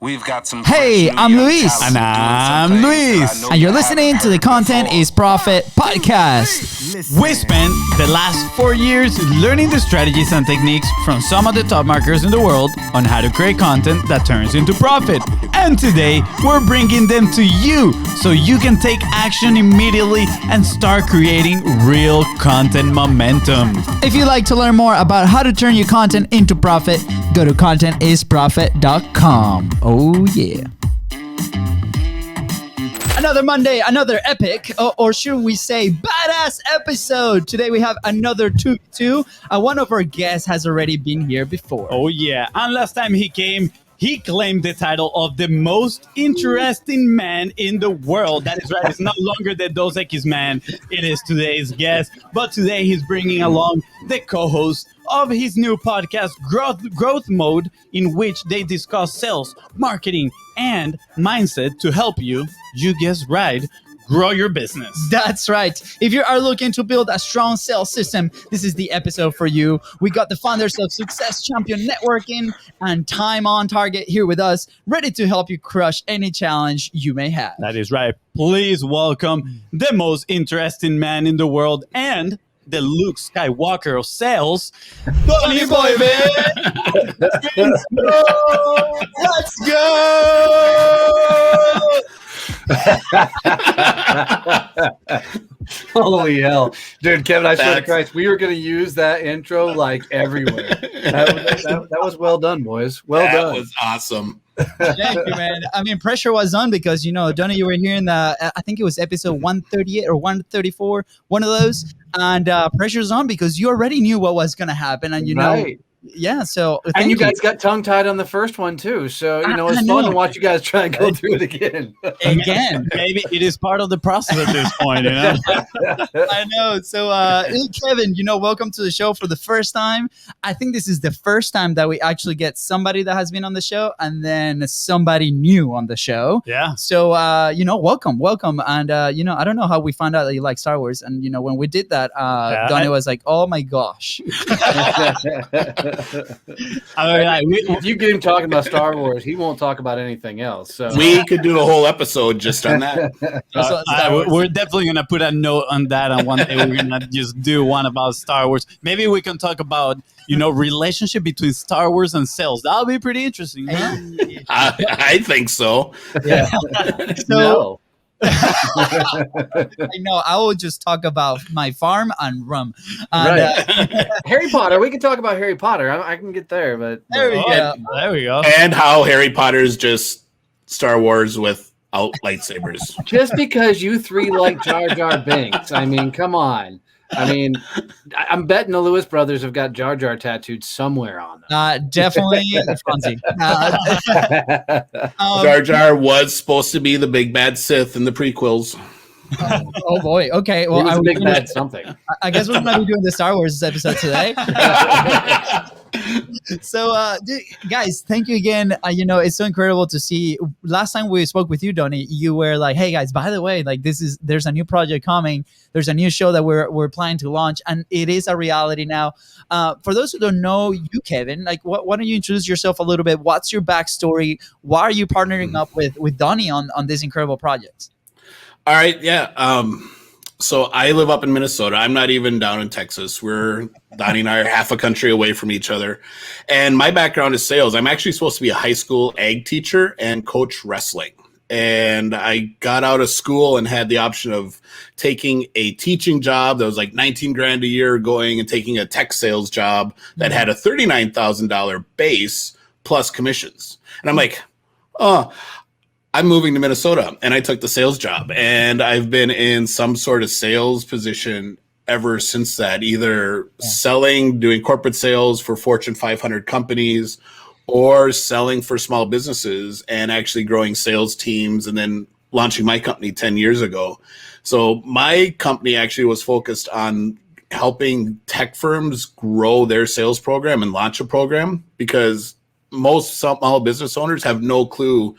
We've got some. Hey, I'm Luis. And I'm Luis. And you're listening to the Content is Profit podcast. We spent the last 4 years learning the strategies and techniques from some of the top marketers in the world on how to create content that turns into profit. And today, we're bringing them to you so you can take action immediately and start creating real content momentum. If you'd like to learn more about how to turn your content into profit, go to contentisprofit.com. Oh, yeah. Another Monday, another epic, or should we say badass episode. Today we have another 2v2. One of our guests has already been here before. Oh, yeah. And last time he came, he claimed the title of the most interesting man in the world. That is right. It's no longer the Dos Equis man. It is today's guest. But today he's bringing along the co-host of his new podcast, Growth Mode, in which they discuss sales, marketing, and mindset to help you guessed right, grow your business. That's right. If you are looking to build a strong sales system, this is the episode for you. We got the founders of Success Champion Networking and Time on Target here with us, ready to help you crush any challenge you may have. That is right. Please welcome the most interesting man in the world and the Luke Skywalker of sales, Donnie Boivin Kevin Snow. Let's go! Holy hell. Dude, Kevin, I swear to Christ, we were going to use that intro like everywhere. That was well done, boys. Well done. That was awesome. Thank you, man. I mean, pressure was on because, Donnie, you were here in I think it was episode 138 or 134, one of those. And pressure's on because you already knew what was going to happen. And, right. Yeah, so and you guys got tongue-tied on the first one too, so it's fun to watch you guys try and go through it again. Maybe it is part of the process at this point, I know. So Kevin, welcome to the show for the first time. I think this is the first time that we actually get somebody that has been on the show and then somebody new on the show. Yeah. So welcome. And I don't know how we found out that you like Star Wars, and when we did that, Donnie was like, oh my gosh. If you get him talking about Star Wars, he won't talk about anything else. So we could do a whole episode just on that. We're definitely gonna put a note on that, and one day we're gonna just do one about Star Wars. Maybe we can talk about relationship between Star Wars and sales. That'll be pretty interesting. Huh? I think so. Yeah. So. I know. I will just talk about my farm and rum. Right. Harry Potter. We can talk about Harry Potter. I can get there, but there we go. There we go. And how Harry Potter's just Star Wars without lightsabers. Just because you three like Jar Jar Binks, I mean, come on. I mean, I'm betting the Lewis brothers have got Jar Jar tattooed somewhere on them. Definitely FONZI. Jar Jar was supposed to be the big bad Sith in the prequels. Oh boy. Okay. Well, he was a big bad something. I guess we're going to be doing the Star Wars episode today. So, guys, thank you again. It's so incredible to see. Last time we spoke with you, Donnie, you were like, "Hey, guys, by the way, like there's a new project coming. There's a new show that we're planning to launch, and it is a reality now." For those who don't know you, Kevin, like, why don't you introduce yourself a little bit? What's your backstory? Why are you partnering up with Donnie on this incredible project? All right, yeah. So I live up in Minnesota. I'm not even down in Texas. Donnie and I are half a country away from each other. And my background is sales. I'm actually supposed to be a high school ag teacher and coach wrestling. And I got out of school and had the option of taking a teaching job that was like $19,000 a year, going and taking a tech sales job that had a $39,000 base plus commissions. And I'm like, I'm moving to Minnesota, and I took the sales job, and I've been in some sort of sales position ever since that, either selling, doing corporate sales for Fortune 500 companies, or selling for small businesses and actually growing sales teams and then launching my company 10 years ago. So my company actually was focused on helping tech firms grow their sales program and launch a program, because most small business owners have no clue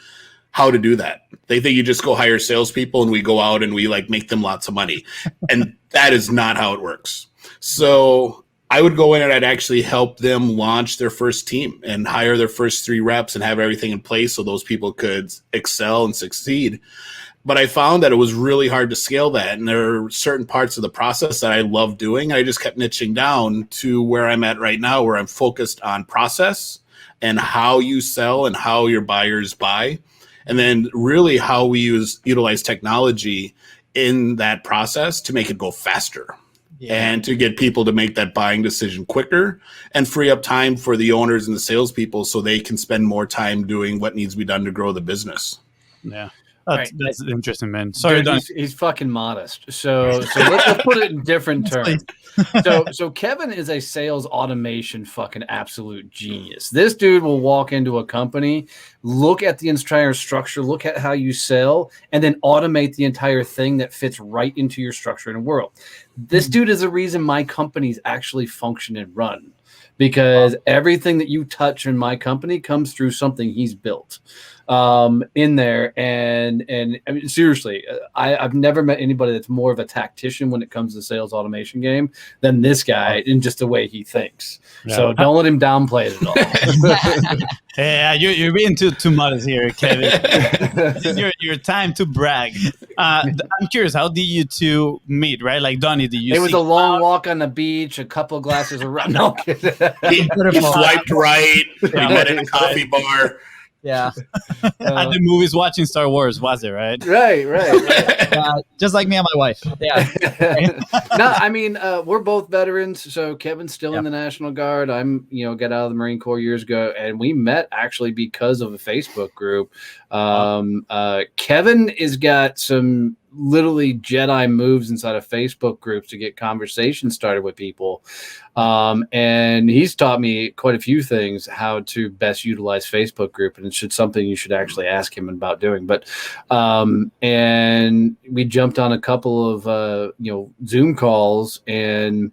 how to do that. They think you just go hire salespeople and we go out and we make them lots of money. And that is not how it works. So I would go in and I'd actually help them launch their first team and hire their first 3 reps and have everything in place so those people could excel and succeed. But I found that it was really hard to scale that. And there are certain parts of the process that I love doing. I just kept niching down to where I'm at right now, where I'm focused on process and how you sell and how your buyers buy. And then really how we utilize technology in that process to make it go faster. And to get people to make that buying decision quicker and free up time for the owners and the salespeople so they can spend more time doing what needs to be done to grow the business. Yeah. That's interesting, man. Sorry, Dude, he's fucking modest. So let's put it in different terms. So Kevin is a sales automation fucking absolute genius. This dude will walk into a company, look at the entire structure, look at how you sell, and then automate the entire thing that fits right into your structure and world. This dude is the reason my companies actually function and run. Because everything that you touch in my company comes through something he's built in there. And I mean, seriously, I've never met anybody that's more of a tactician when it comes to the sales automation game than this guy in just the way he thinks. Yeah. So don't let him downplay it at all. Yeah, you're being too modest here, Kevin. This is your time to brag. I'm curious, how did you two meet, right? Like, Donnie, did you It was a long walk on the beach, a couple of glasses of rum. No, he swiped right. We met in a coffee bar. Yeah. At the movies watching Star Wars, was it, right? Right. Just like me and my wife. Yeah. No, I mean, we're both veterans. So Kevin's still in the National Guard. I'm, got out of the Marine Corps years ago, and we met actually because of a Facebook group. Kevin has got some literally Jedi moves inside of Facebook groups to get conversations started with people. And he's taught me quite a few things, how to best utilize Facebook group. And it's something you should actually ask him about doing. But, and we jumped on a couple of, Zoom calls, and,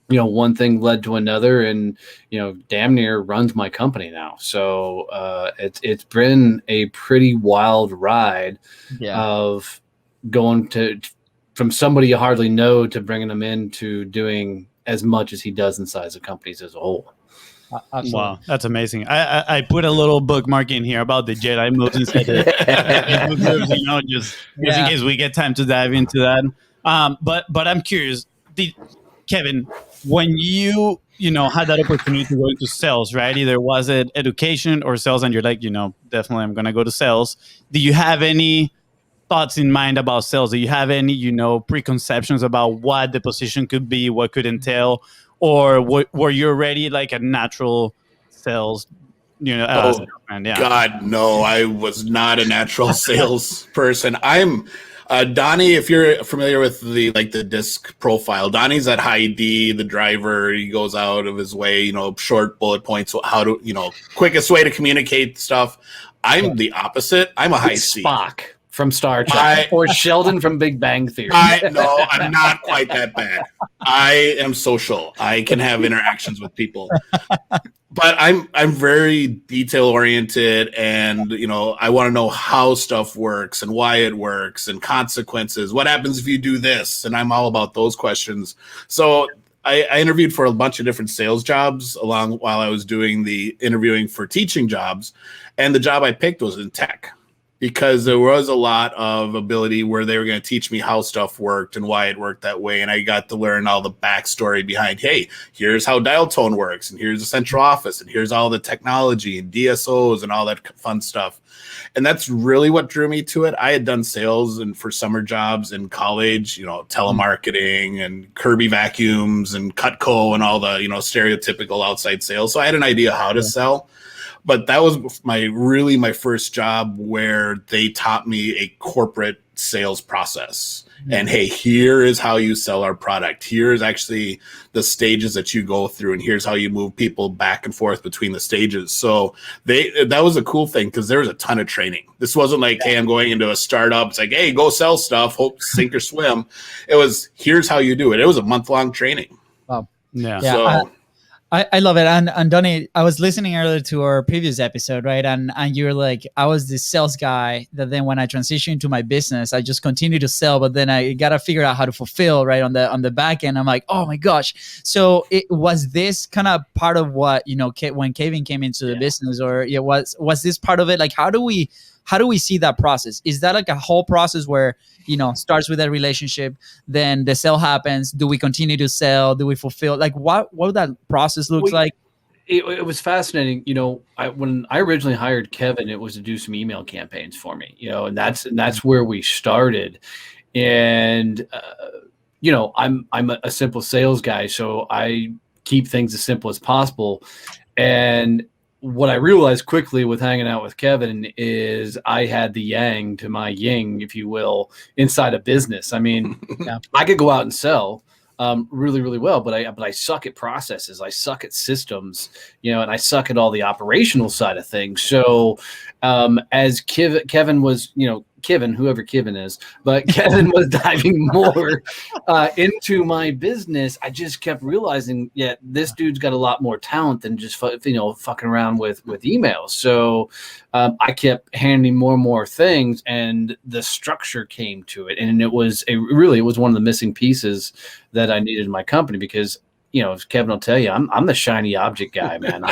one thing led to another, and, damn near runs my company now. So, it's been a pretty wild ride of going from somebody you hardly know to bringing them into doing as much as he does inside of companies as a whole. Absolutely. Wow, that's amazing. I put a little bookmark in here about the Jedi moves instead of moves, just in case we get time to dive into that. But I'm curious, Kevin, when you had that opportunity to go into sales, right? Either was it education or sales, and you're like, definitely I'm going to go to sales. Do you have any thoughts in mind about sales? Do you have any, preconceptions about what the position could be, what could entail, or were you already like a natural sales, God, no, I was not a natural sales person. I'm Donnie, if you're familiar with the disc profile, Donnie's that high D, the driver. He goes out of his way, short bullet points, how to, quickest way to communicate stuff. I'm the opposite. I'm a high C. Spock from Star Trek, or Sheldon from Big Bang Theory. No, I'm not quite that bad. I am social. I can have interactions with people, but I'm very detail oriented, and I want to know how stuff works and why it works and consequences. What happens if you do this? And I'm all about those questions. So I interviewed for a bunch of different sales jobs while I was doing the interviewing for teaching jobs, and the job I picked was in tech, because there was a lot of ability where they were going to teach me how stuff worked and why it worked that way. And I got to learn all the backstory behind, hey, here's how dial tone works, and here's the central office, and here's all the technology and DSOs and all that fun stuff. And that's really what drew me to it. I had done sales and for summer jobs in college, telemarketing and Kirby vacuums and Cutco and all the, stereotypical outside sales. So I had an idea how to sell. But that was my first job where they taught me a corporate sales process. And hey, here is how you sell our product. Here's actually the stages that you go through, and here's how you move people back and forth between the stages. So that was a cool thing, because there was a ton of training. This wasn't like, hey, I'm going into a startup. It's like, hey, go sell stuff, hope sink or swim. It was, here's how you do it. It was a month-long training. Wow. Yeah. So I love it. And Donnie, I was listening earlier to our previous episode, right? And you were like, I was this sales guy that then when I transitioned into my business, I just continue to sell, but then I gotta figure out how to fulfill, right? On the back end. I'm like, oh my gosh. So it was this kind of part of what, you know, when Kevin came into the business, or was this part of it? Like, how do we see that process? Is that like a whole process where, you know, starts with a relationship, then the sale happens? Do we continue to sell? Do we fulfill? Like, what that process looks like? It was fascinating. You know, when I originally hired Kevin, it was to do some email campaigns for me, you know, and that's where we started. And, you know, I'm a simple sales guy, so I keep things as simple as possible. And what I realized quickly with hanging out with Kevin is I had the yang to my yin, if you will, inside a business. I mean, I could go out and sell really, really well, but I suck at processes. I suck at systems, you know, and I suck at all the operational side of things. So as Kevin was, you know, whoever Kevin is, but Kevin was diving more into my business, I just kept realizing, this dude's got a lot more talent than just fucking around with emails. So I kept handing more and more things, and the structure came to it, and it was one of the missing pieces that I needed in my company, because, you know, Kevin will tell you, I'm the shiny object guy, man.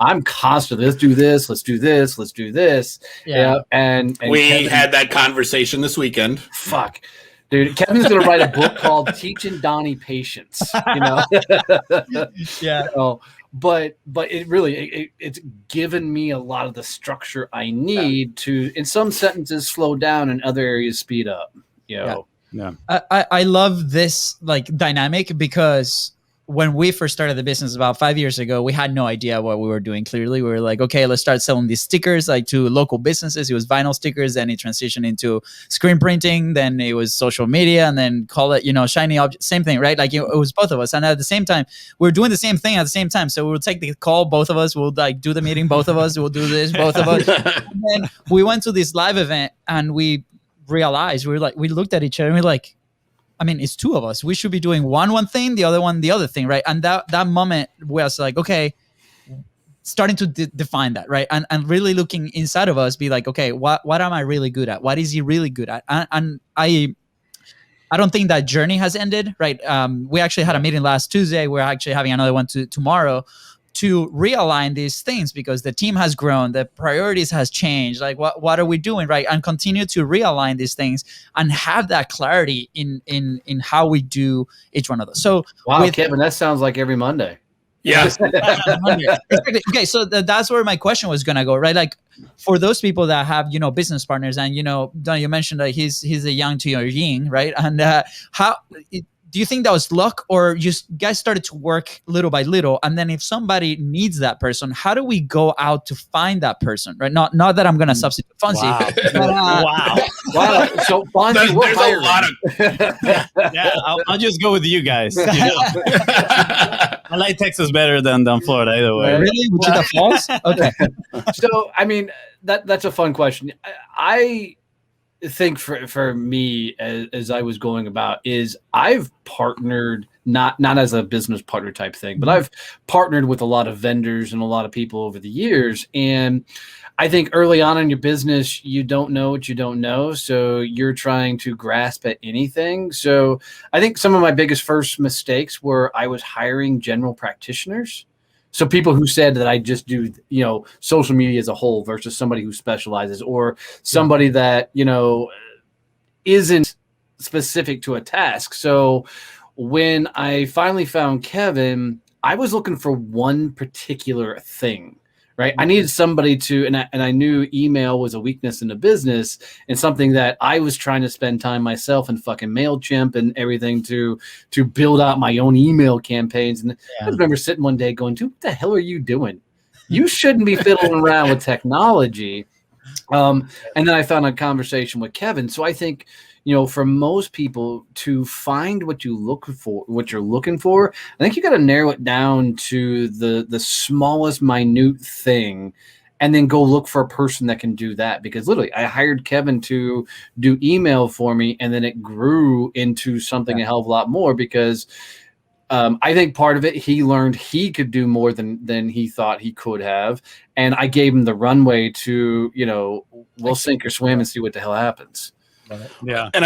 I'm constantly, let's do this, let's do this, let's do this. Yeah. And we Kevin, had that conversation this weekend. Fuck, dude. Kevin's gonna write a book called "Teaching Donnie Patience." You know. Yeah. So, but it really it's given me a lot of the structure I need to, in some sentences, slow down, and other areas speed up. You know. Yeah. I love this like dynamic, because when we first started the business about 5 years ago, we had no idea what we were doing. Clearly, we were like, okay, let's start selling these stickers like to local businesses. It was vinyl stickers, then it transitioned into screen printing, then it was social media, and then call it, you know, shiny object, same thing, right? Like it was both of us, and at the same time, we were doing the same thing at the same time. So we would take the call, both of us. We'll like do the meeting, both of us. We'll do this, both of us. And then we went to this live event, and we realized we looked at each other, and we're like, I mean, it's two of us. We should be doing one thing, the other one the other thing, right? And that moment was like, okay, starting to define that, right? And really looking inside of us, be like, okay, what am I really good at? What is he really good at? And I don't think that journey has ended, right? We actually had a meeting last Tuesday. We're actually having another one tomorrow, to realign these things, because the team has grown, the priorities has changed. Like what are we doing, right? And continue to realign these things and have that clarity in how we do each one of those. So wow, Kevin, that sounds like every Monday. Yeah. Exactly. Okay, so that's where my question was gonna go, right? Like for those people that have, you know, business partners, and, you know, Don, you mentioned that he's a yang to your yin, right? And do you think that was luck, or you guys started to work little by little? And then if somebody needs that person, how do we go out to find that person, right? Not that I'm going to substitute FONZI. Wow. Wow. So FONZI, there's a lot of... Yeah, I'll just go with you guys. You know? I like Texas better than Florida, either way. Really? Wichita Falls? Okay. So, I mean, that's a fun question. I think for me, as I was going about, is I've partnered, not as a business partner type thing, but I've partnered with a lot of vendors and a lot of people over the years. And I think early on in your business, you don't know what you don't know. So you're trying to grasp at anything. So I think some of my biggest first mistakes were I was hiring general practitioners. So people who said that I just do, you know, social media as a whole versus somebody who specializes, or somebody that, you know, isn't specific to a task. So when I finally found Kevin, I was looking for one particular thing, right? I needed somebody to, and I knew email was a weakness in the business, and something that I was trying to spend time myself and fucking MailChimp and everything to build out my own email campaigns. And I remember sitting one day going, dude, what the hell are you doing? You shouldn't be fiddling around with technology. And then I found a conversation with Kevin. So I think, you know, for most people to find what you're looking for, I think you got to narrow it down to the smallest minute thing, and then go look for a person that can do that. Because literally, I hired Kevin to do email for me, and then it grew into something a hell of a lot more, because I think part of it, he learned he could do more than he thought he could have, and I gave him the runway to, we'll sink or swim and see what the hell happens. Yeah. And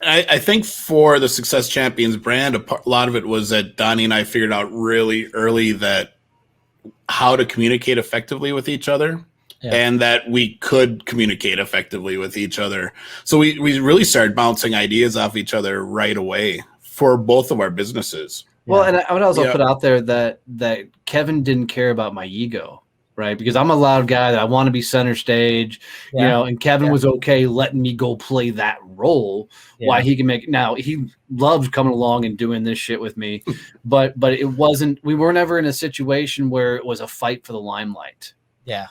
I think for the Success Champions brand, a lot of it was that Donnie and I figured out really early that how to communicate effectively with each other. Yeah. And that we could communicate effectively with each other. So we really started bouncing ideas off each other right away for both of our businesses. Well, and I would also put out there that Kevin didn't care about my ego, right? Because I'm a loud guy that I want to be center stage, and Kevin was okay letting me go play that role while he can make. Now, he loves coming along and doing this shit with me, but it wasn't, we were never in a situation where it was a fight for the limelight. Yeah.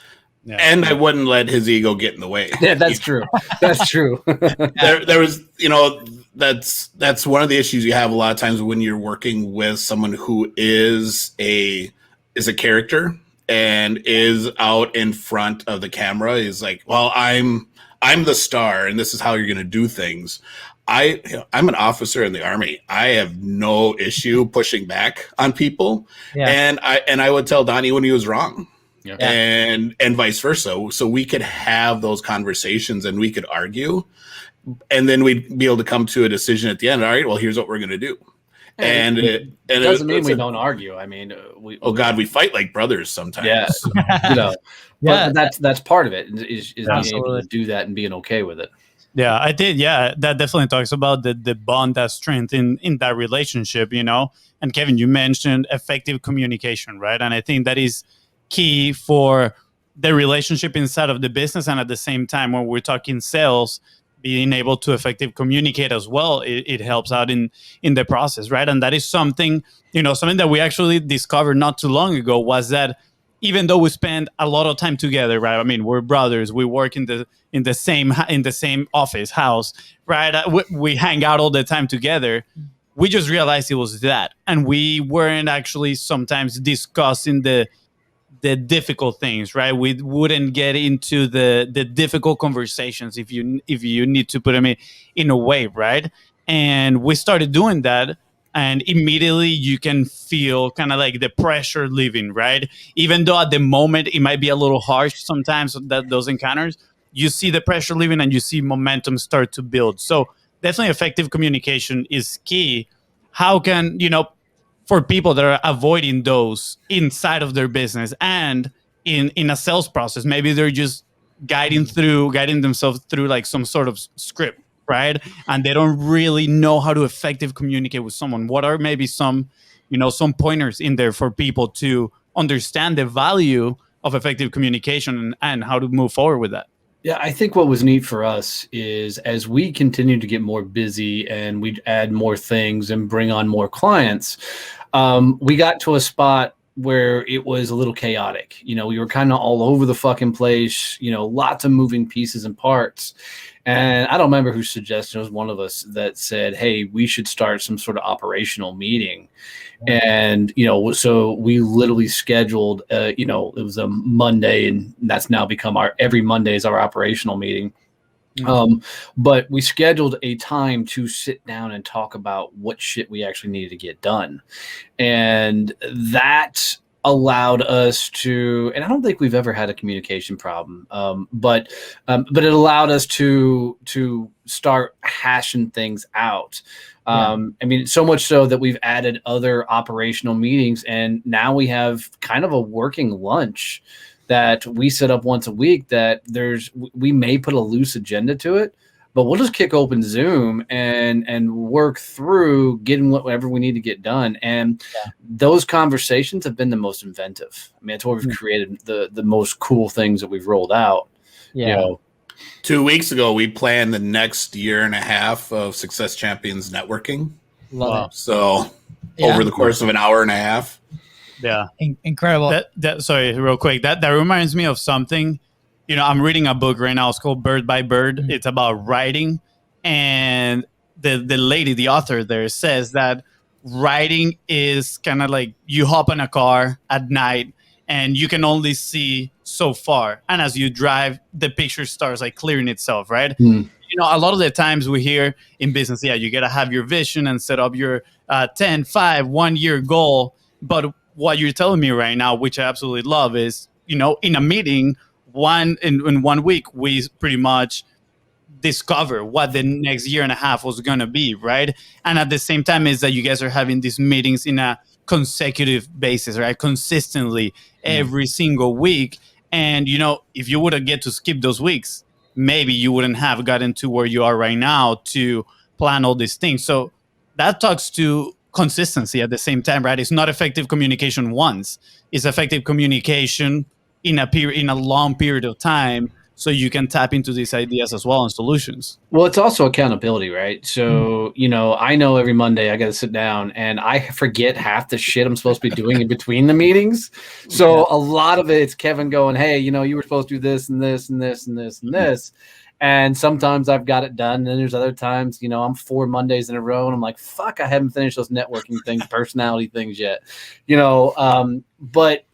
Yeah. And I wouldn't let his ego get in the way. Yeah, that's true. That's true. there was, that's one of the issues you have a lot of times when you're working with someone who is a character and is out in front of the camera. Is like, well, I'm the star, and this is how you're going to do things. I'm an officer in the Army. I have no issue pushing back on people, and I would tell Donnie when he was wrong. Yeah. And vice versa. So we could have those conversations and we could argue, and then we'd be able to come to a decision at the end. All right, well, here's what we're going to do. And it doesn't mean we don't argue. I mean, we fight like brothers sometimes. Yeah. But that's part of it is being able to do that and being okay with it. Yeah, I did. Yeah, that definitely talks about the bond, that strength in that relationship, And Kevin, you mentioned effective communication, right? And I think that is key for the relationship inside of the business, and at the same time, when we're talking sales, being able to effectively communicate as well, it helps out in the process, right? And that is something that we actually discovered not too long ago, was that even though we spend a lot of time together, right? I mean, we're brothers, we work in the same office house, right? We hang out all the time together. We just realized it was that, and we weren't actually sometimes discussing the difficult things, right? We wouldn't get into the difficult conversations, if you need to put them in a way, right? And we started doing that, and immediately you can feel kind of like the pressure leaving, right? Even though at the moment it might be a little harsh sometimes, that those encounters, you see the pressure leaving and you see momentum start to build. So definitely effective communication is key. How can, for people that are avoiding those inside of their business and in a sales process, maybe they're just guiding themselves through like some sort of script, right? And they don't really know how to effectively communicate with someone. What are maybe some pointers in there for people to understand the value of effective communication and how to move forward with that? Yeah, I think what was neat for us is as we continue to get more busy and we add more things and bring on more clients, we got to a spot where it was a little chaotic. We were kind of all over the fucking place, lots of moving pieces and parts. And I don't remember whose suggestion, it was one of us that said, hey, we should start some sort of operational meeting. And, so we literally scheduled, it was a Monday, and that's now become every Monday is our operational meeting. Mm-hmm. But we scheduled a time to sit down and talk about what shit we actually needed to get done. And that allowed us to, and I don't think we've ever had a communication problem, but it allowed us to start hashing things out. I mean, so much so that we've added other operational meetings, and now we have kind of a working lunch that we set up once a week. That we may put a loose agenda to it, but we'll just kick open Zoom and work through getting whatever we need to get done. And those conversations have been the most inventive. I mean, it's where we've created the most cool things that we've rolled out. Yeah. 2 weeks ago, we planned the next year and a half of Success Champions networking. Love it. So over the course of an hour and a half. Yeah. Incredible. Sorry, real quick. That reminds me of something. I'm reading a book right now. It's called Bird by Bird. Mm-hmm. It's about writing. And the lady, the author there, says that writing is kind of like you hop in a car at night and you can only see so far. And as you drive, the picture starts like clearing itself, right? Mm. a lot of the times we hear in business, you got to have your vision and set up your 10, 5, 1 year goal. But what you're telling me right now, which I absolutely love, is, in a meeting, in 1 week, we pretty much discover what the next year and a half was going to be, right? And at the same time is that you guys are having these meetings in a consecutive basis, right? Consistently every single week. And, if you would have get to skip those weeks, maybe you wouldn't have gotten to where you are right now to plan all these things. So that talks to consistency at the same time, right? It's not effective communication once. It's effective communication in a long period of time, so you can tap into these ideas as well and solutions. Well, it's also accountability, right? So, I know every Monday I got to sit down and I forget half the shit I'm supposed to be doing in between the meetings. So a lot of it's Kevin going, hey, you were supposed to do this and this and this and this and this. And sometimes I've got it done. And then there's other times, I'm 4 Mondays in a row and I'm like, fuck, I haven't finished those networking things, personality things yet, but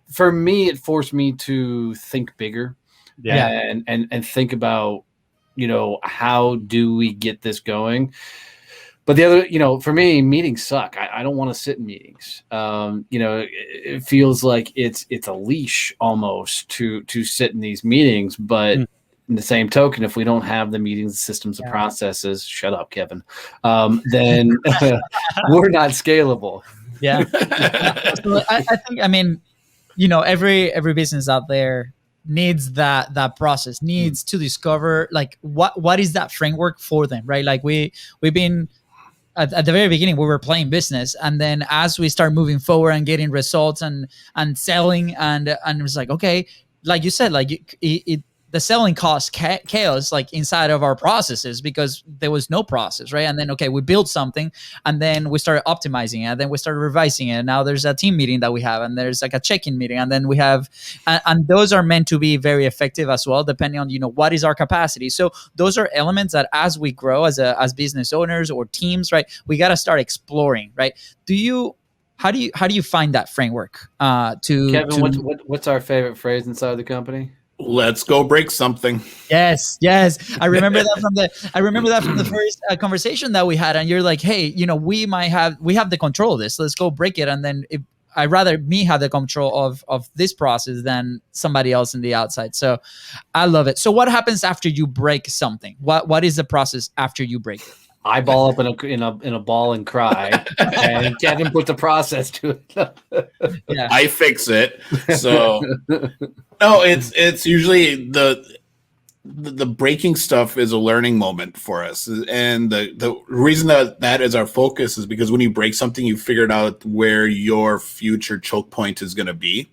for me, it forced me to think bigger, and think about, how do we get this going? But the other, for me, meetings suck. I don't want to sit in meetings. It feels like it's a leash almost to sit in these meetings. But in the same token, if we don't have the meetings, systems, and processes, shut up, Kevin, then we're not scalable. Yeah. So I think, every business out there needs that process, needs to discover like what is that framework for them, right? Like we've been at the very beginning, we were playing business, and then as we start moving forward and getting results and selling, and it was like, okay, like you said, like the selling caused chaos like inside of our processes because there was no process, right? And then, okay, we built something and then we started optimizing it and then we started revising it. And now there's a team meeting that we have and there's like a check-in meeting. And then we have, and those are meant to be very effective as well, depending on, what is our capacity. So those are elements that as we grow as business owners or teams, right, we got to start exploring, right? How do you find that framework Kevin, what's our favorite phrase inside the company? Let's go break something. Yes. I remember that from the first conversation that we had. And you're like, hey, we have the control of this. Let's go break it. And then I'd rather me have the control of this process than somebody else in the outside. So I love it. So what happens after you break something? What is the process after you break it? I ball up in a ball and cry, and Kevin puts a process to it. Yeah. I fix it. So no, it's usually the breaking stuff is a learning moment for us, and the reason that is our focus is because when you break something, you figured out where your future choke point is going to be.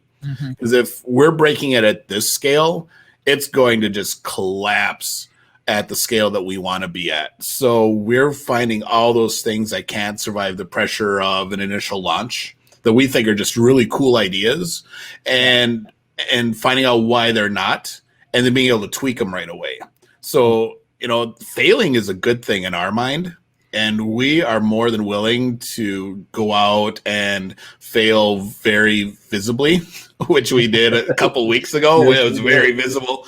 Because if we're breaking it at this scale, it's going to just collapse at the scale that we want to be at. So we're finding all those things that can't survive the pressure of an initial launch that we think are just really cool ideas, and finding out why they're not, and then being able to tweak them right away. So, failing is a good thing in our mind, and we are more than willing to go out and fail very visibly, which we did a couple weeks ago. It was very visible.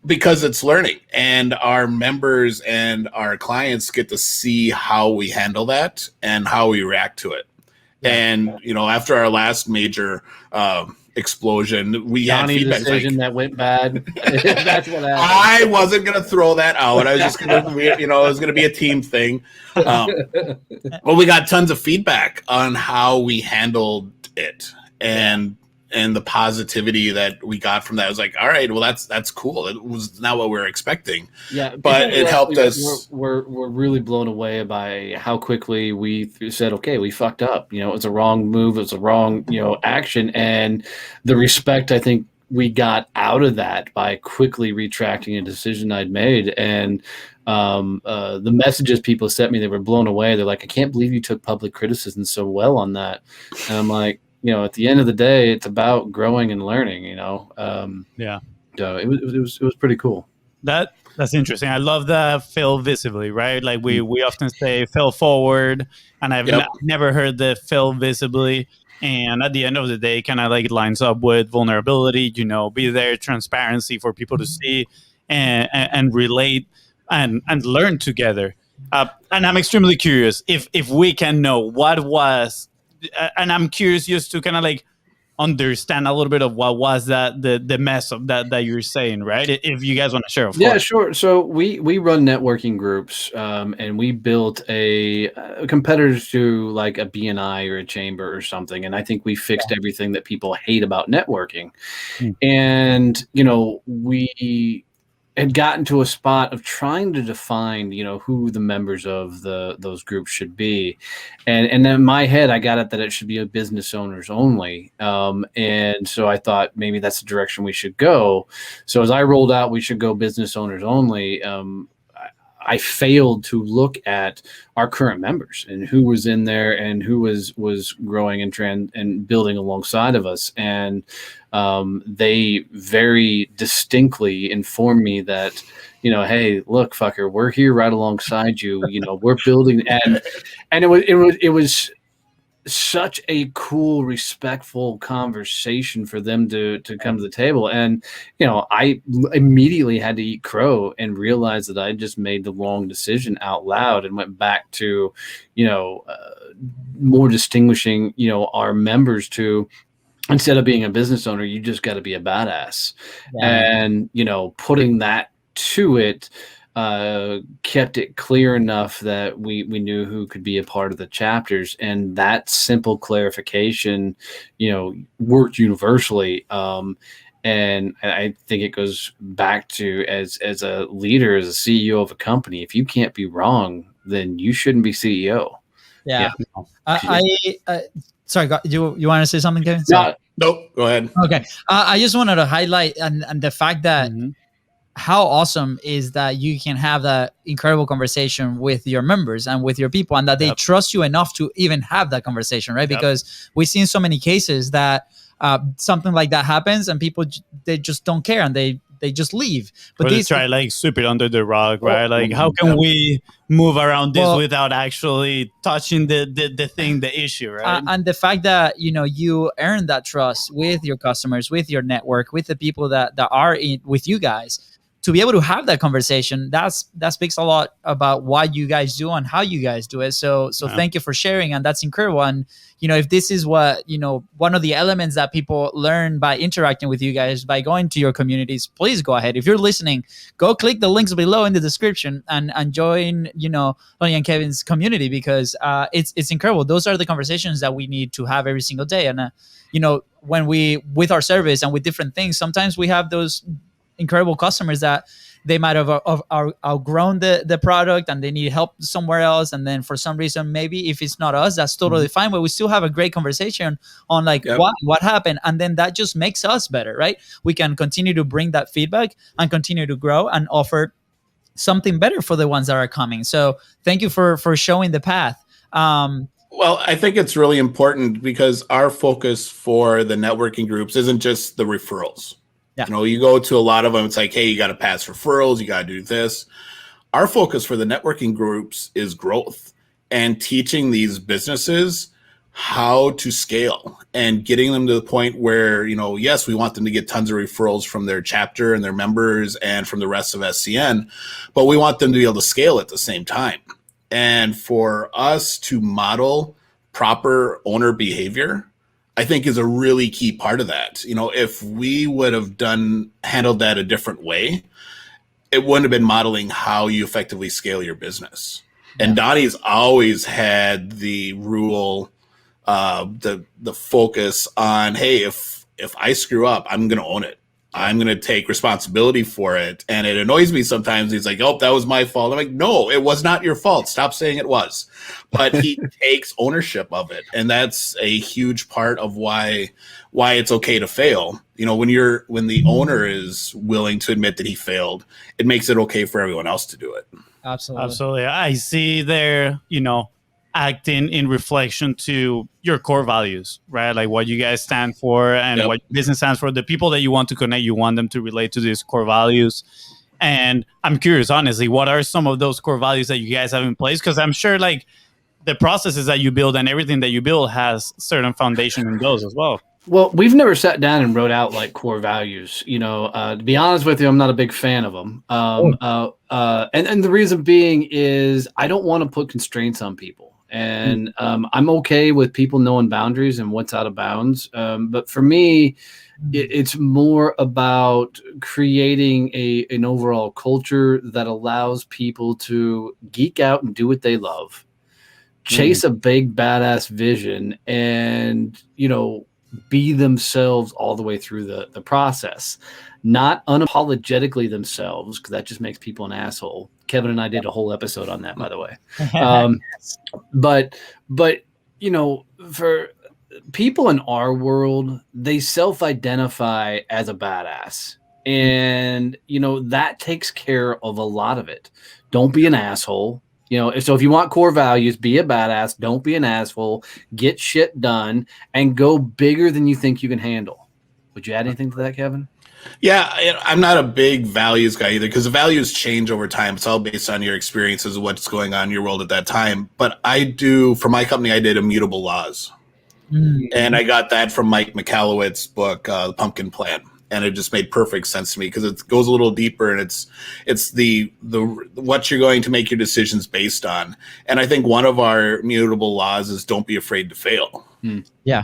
Because it's learning, and our members and our clients get to see how we handle that and how we react to it. And, after our last major explosion, we had feedback decision that went bad. That's what happened. I wasn't going to throw that out. I was just going to, it was going to be a team thing. Well, we got tons of feedback on how we handled it. And the positivity that we got from that, I was like, all right, well, that's cool. It was not what we were expecting. Yeah, but it helped us. We're really blown away by how quickly we said, okay, we fucked up. It was a wrong move. It was a wrong, action. And the respect, I think, we got out of that by quickly retracting a decision I'd made. And the messages people sent me, they were blown away. They're like, I can't believe you took public criticism so well on that. And I'm like, at the end of the day, it's about growing and learning, Yeah. So it was pretty cool. That's interesting. I love the fail visibly, right? Like we often say fail forward, and I've never heard the fail visibly. And at the end of the day, kind of like it lines up with vulnerability, be there, transparency for people to see. and relate and learn together. And I'm extremely curious if we can know what was, and I'm curious just to kind of like understand a little bit of what was that the mess of that you're saying, right? If you guys want to share, of Yeah, course. sure. So we run networking groups, and we built a competitors to like a BNI or a chamber or something, and I think we fixed everything that people hate about networking. And we had gotten to a spot of trying to define, who the members of those groups should be, and then in my head, I got it that it should be a business owners only, and so I thought maybe that's the direction we should go. So as I rolled out, we should go business owners only. I failed to look at our current members and who was in there and who was growing and building alongside of us. And they very distinctly informed me that, hey, look, fucker, we're here right alongside you. We're building, and it was such a cool, respectful conversation for them to come to the table. And, I immediately had to eat crow and realize that I just made the wrong decision out loud and went back to, more distinguishing, our members to, instead of being a business owner, you just got to be a badass. And, putting that to it, kept it clear enough that we knew who could be a part of the chapters, and that simple clarification, worked universally. And I think it goes back to as a leader, as a CEO of a company, if you can't be wrong, then you shouldn't be CEO. Yeah. Sorry, you want to say something, Kevin? Nope. Go ahead. Okay. I just wanted to highlight and the fact that how awesome is that you can have that incredible conversation with your members and with your people, and that they trust you enough to even have that conversation, right? Because we've seen so many cases that something like that happens and people, they just don't care and they just leave. But they try like sweep it under the rug, right? Like, how can we move around this without actually touching the thing, the issue, right? And the fact that, you earn that trust with your customers, with your network, with the people that are with you guys, to be able to have that conversation, that speaks a lot about what you guys do and how you guys do it. So thank you for sharing, and that's incredible. And if this is what one of the elements that people learn by interacting with you guys, by going to your communities, please go ahead. If you're listening, go click the links below in the description and join Donnie and Kevin's community, because it's incredible. Those are the conversations that we need to have every single day. And when we, with our service and with different things, sometimes we have those incredible customers that they might have outgrown the product and they need help somewhere else, and then for some reason, maybe if it's not us, that's totally fine, but we still have a great conversation on what happened, and then that just makes us better, right? We can continue to bring that feedback and continue to grow and offer something better for the ones that are coming. So thank you for showing the path. Well, I think it's really important because our focus for the networking groups isn't just the referrals. Yeah. You go to a lot of them, it's like, hey, you got to pass referrals, you got to do this. Our focus for the networking groups is growth and teaching these businesses how to scale and getting them to the point where, yes, we want them to get tons of referrals from their chapter and their members and from the rest of SCN, but we want them to be able to scale at the same time. And for us to model proper owner behavior, I think, is a really key part of that. If we would have handled that a different way, it wouldn't have been modeling how you effectively scale your business. And Donnie's always had the rule, the focus on, hey, if I screw up, I'm going to own it. I'm going to take responsibility for it. And it annoys me sometimes. He's like, oh, that was my fault. I'm like, no, it was not your fault. Stop saying it was. But he takes ownership of it. And that's a huge part of why it's okay to fail. When the owner is willing to admit that he failed, it makes it okay for everyone else to do it. Absolutely. I see there, acting in reflection to your core values, right? Like what you guys stand for and what business stands for, the people that you want to connect, you want them to relate to these core values. And I'm curious, honestly, what are some of those core values that you guys have in place? Because I'm sure like the processes that you build and everything that you build has certain foundation in those as well. Well, we've never sat down and wrote out like core values. To be honest with you, I'm not a big fan of them. And the reason being is I don't want to put constraints on people. And I'm okay with people knowing boundaries and what's out of bounds. But for me, it's more about creating an overall culture that allows people to geek out and do what they love, chase a big badass vision, and be themselves all the way through the process, not unapologetically themselves, because that just makes people an asshole. Kevin and I did a whole episode on that, by the way. But for people in our world, they self-identify as a badass, and that takes care of a lot of it. Don't be an asshole. So if you want core values, be a badass, don't be an asshole, get shit done, and go bigger than you think you can handle. Would you add anything to that, Kevin? Yeah, I'm not a big values guy either, because the values change over time. It's all based on your experiences of what's going on in your world at that time. But for my company, I did Immutable Laws. And I got that from Mike McAllowitz's book, The Pumpkin Plan. And it just made perfect sense to me, because it goes a little deeper, and it's the what you're going to make your decisions based on. And I think one of our immutable laws is don't be afraid to fail. Yeah.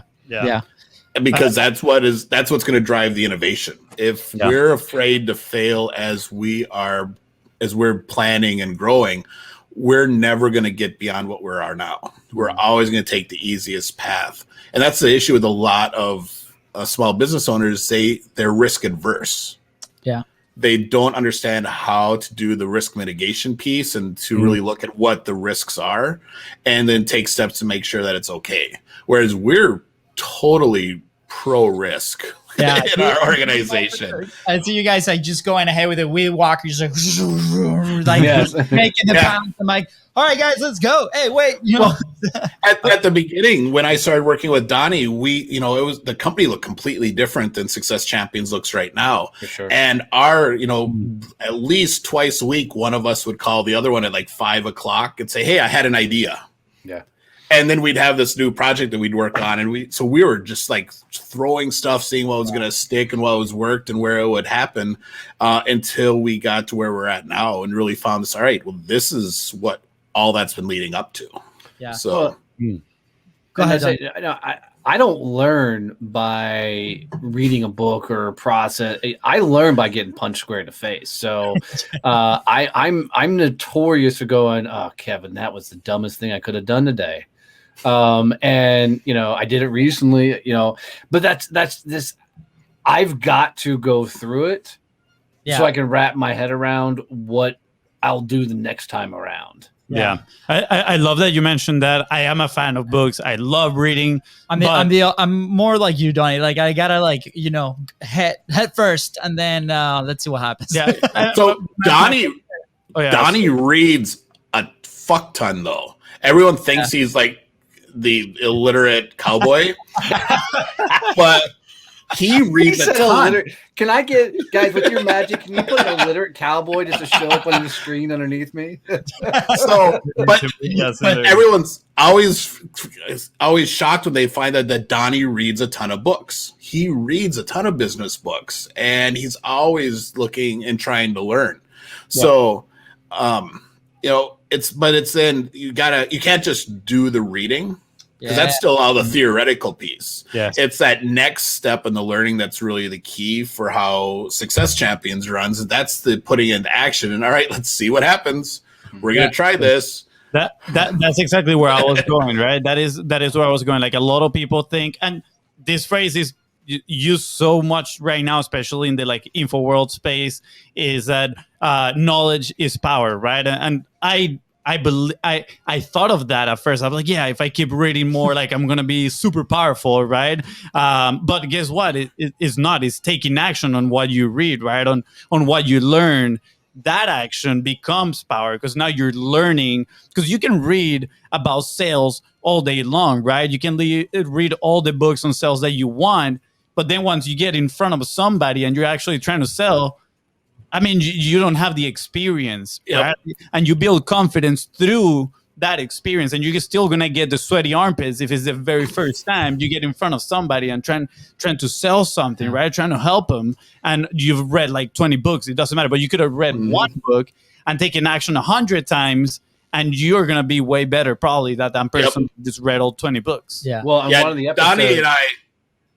Because that's what's going to drive the innovation. If we're afraid to fail as we're planning and growing, we're never going to get beyond what we are now. We're always going to take the easiest path. And that's the issue with a lot of small business owners. They're risk adverse. Yeah. They don't understand how to do the risk mitigation piece and to really look at what the risks are and then take steps to make sure that it's okay. Whereas we're totally pro risk in our organization. I see you guys like just going ahead with a weed walker, just like making the pounds. I'm like, all right, guys, let's go. Hey, wait, at the beginning when I started working with Donnie, the company looked completely different than Success Champions looks right now. For sure. And our, at least twice a week, one of us would call the other one at like 5:00 and say, hey, I had an idea. Yeah. And then we'd have this new project that we'd work on. And we were just like throwing stuff, seeing what was going to stick and what was worked and where it would happen until we got to where we're at now and really found this. All right, well, this is what all that's been leading up to. Yeah. So go ahead. I don't learn by reading a book or a process. I learn by getting punched square in the face. So I'm notorious for going, oh, Kevin, that was the dumbest thing I could have done today. And I did it recently, but that's this. I've got to go through it so I can wrap my head around what I'll do the next time around. Yeah. I love that you mentioned that. I am a fan of books. I love reading. I'm more like you, Donnie. Like I gotta head first, and then let's see what happens. Yeah. So Donnie reads a fuck ton though. Everyone thinks he's like the illiterate cowboy, but he reads a ton. Can I get, guys, with your magic, can you put an illiterate cowboy just to show up on the screen underneath me? But everyone's always shocked when they find out that Donnie reads a ton of books. He reads a ton of business books, and he's always looking and trying to learn. So, it's then you can't just do the reading. Because that's still all the theoretical piece. Yes. It's that next step in the learning that's really the key for how Success Champions runs. And that's the putting into action. And all right, let's see what happens. We're going to try this. That's exactly where I was going, right? That is where I was going. Like a lot of people think, and this phrase is used so much right now, especially in the like info world space, is that knowledge is power, right? And I thought of that at first. I was like, yeah, if I keep reading more, like I'm going to be super powerful, right? But guess what? It's not. It's taking action on what you read, right? On what you learn. That action becomes power because now you're learning. Because you can read about sales all day long, right? You can read all the books on sales that you want. But then once you get in front of somebody and you're actually trying to sell, I mean, you don't have the experience, right? And you build confidence through that experience, and you're still gonna get the sweaty armpits if it's the very first time you get in front of somebody and trying to sell something, right? Trying to help them, and you've read like 20 books. It doesn't matter, but you could have read one book and taken action 100 times, and you're gonna be way better probably than that person who just read all 20 books. Yeah. Well, on one of the episodes, Donnie and I.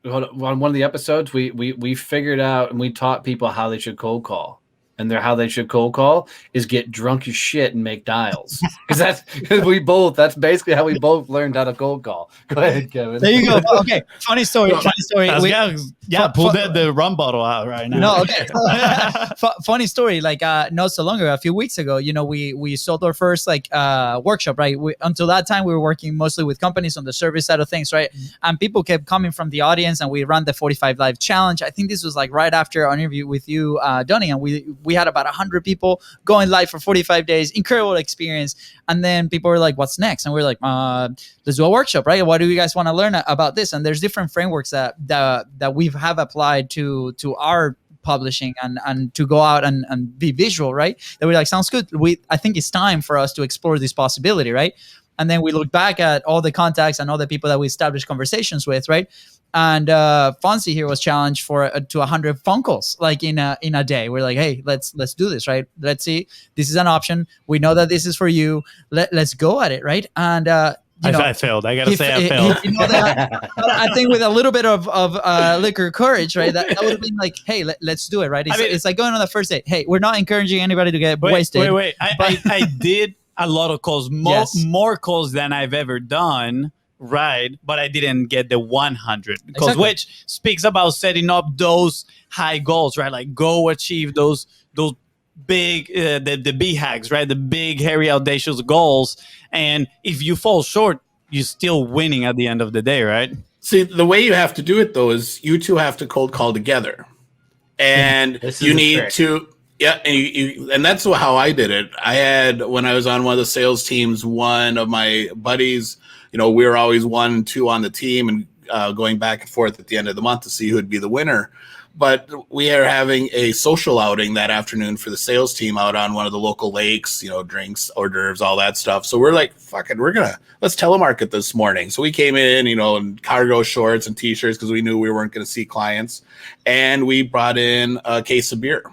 On one of the episodes, we figured out and we taught people how they should cold call. And how they should cold call is get drunk as shit and make dials. Because that's basically how we both learned how to cold call. Go ahead, Kevin. There you go. Okay, funny story. Pull the rum bottle out right now. No, okay. Funny story. Like not so long ago, a few weeks ago, we sold our first workshop, right? Until that time, we were working mostly with companies on the service side of things, right? And people kept coming from the audience, and we ran the 45 Live Challenge. I think this was like right after our interview with you, Donnie, and we had about 100 people going live for 45 days. Incredible experience. And then people were like, what's next? And we're like, let's do a workshop, right? What do you guys want to learn about this? And there's different frameworks that we have applied to our publishing and to go out and be visual, right? That we're like, sounds good. I think it's time for us to explore this possibility, right? And then we look back at all the contacts and all the people that we established conversations with, right? And FONZI here was challenged to 100 phone calls, like in a day. We're like, hey, let's do this, right? Let's see. This is an option. We know that this is for you. Let's go at it, right? And I failed. I gotta say, I failed. I think with a little bit of liquor courage, right? That would have been like, hey, let's do it, right? It's like going on the first date. Hey, we're not encouraging anybody to get wasted. Wait. I did a lot of calls, more calls than I've ever done. Right, but I didn't get the 100 calls, which speaks about setting up those high goals, right? Like go achieve those big the BHAGs, right? The big, hairy, audacious goals. And if you fall short, you're still winning at the end of the day, right? See, the way you have to do it though is you two have to cold call together, and you need to. Yeah, and that's how I did it. I had, when I was on one of the sales teams, one of my buddies, we were always 1 and 2 on the team and going back and forth at the end of the month to see who would be the winner. But we are having a social outing that afternoon for the sales team out on one of the local lakes, drinks, hors d'oeuvres, all that stuff. So we're like, fuck it, let's telemarket this morning. So we came in, in cargo shorts and t-shirts because we knew we weren't going to see clients. And we brought in a case of beer.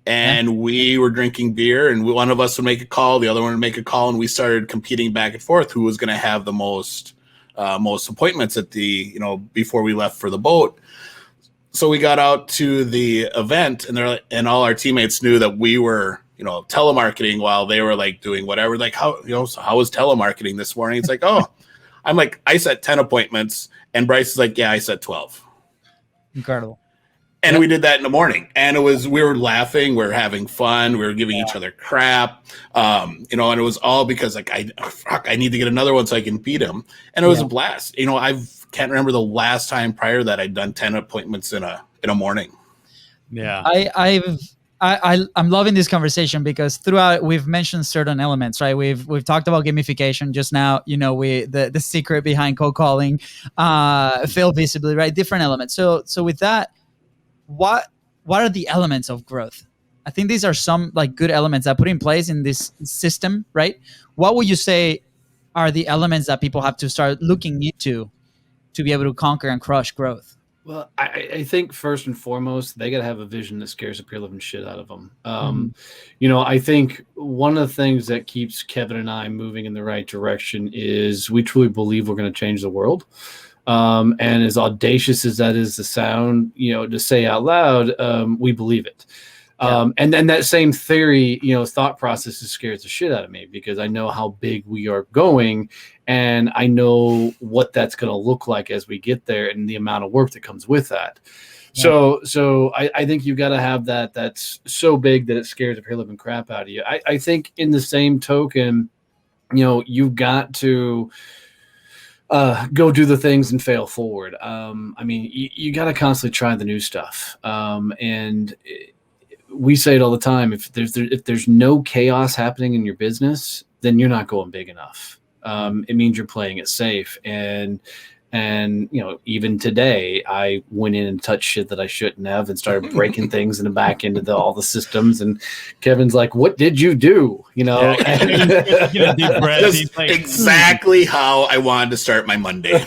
And we were drinking beer, and one of us would make a call, the other one would make a call, and we started competing back and forth who was going to have the most appointments at the, before we left for the boat. So we got out to the event, and all our teammates knew that we were, telemarketing while they were like doing whatever. Like, how was telemarketing this morning? It's like, I'm like, I set 10 appointments, and Bryce is like, yeah, I set 12. Incredible. And we did that in the morning, and we were laughing, we were having fun, we were giving each other crap, and it was all because like I need to get another one so I can beat him, and it was a blast. I can't remember the last time prior to that I'd done 10 appointments in a morning. Yeah, I'm loving this conversation because throughout we've mentioned certain elements, right? We've talked about gamification just now. The secret behind cold calling, fail visibly, right? Different elements. So with that. What are the elements of growth? I think these are some like good elements that put in place in this system, right? What would you say are the elements that people have to start looking into to be able to conquer and crush growth? Well, I think first and foremost, they got to have a vision that scares the pure living shit out of them. I think one of the things that keeps Kevin and I moving in the right direction is we truly believe we're going to change the world. And as audacious as that is to sound, to say out loud, we believe it. And then that same theory, thought process scares the shit out of me because I know how big we are going and I know what that's going to look like as we get there and the amount of work that comes with that. Yeah. So I think you've got to have that's so big that it scares the pure living crap out of you. I think in the same token, you've got to go do the things and fail forward. You got to constantly try the new stuff. And we say it all the time. If there's no chaos happening in your business, then you're not going big enough. It means you're playing it safe. And And, you know, even today, I went in and touched shit that I shouldn't have and started breaking things in the back end of all the systems. And Kevin's like, "What did you do?" You know, Get a deep breath. Just He's like, exactly how I wanted to start my Monday.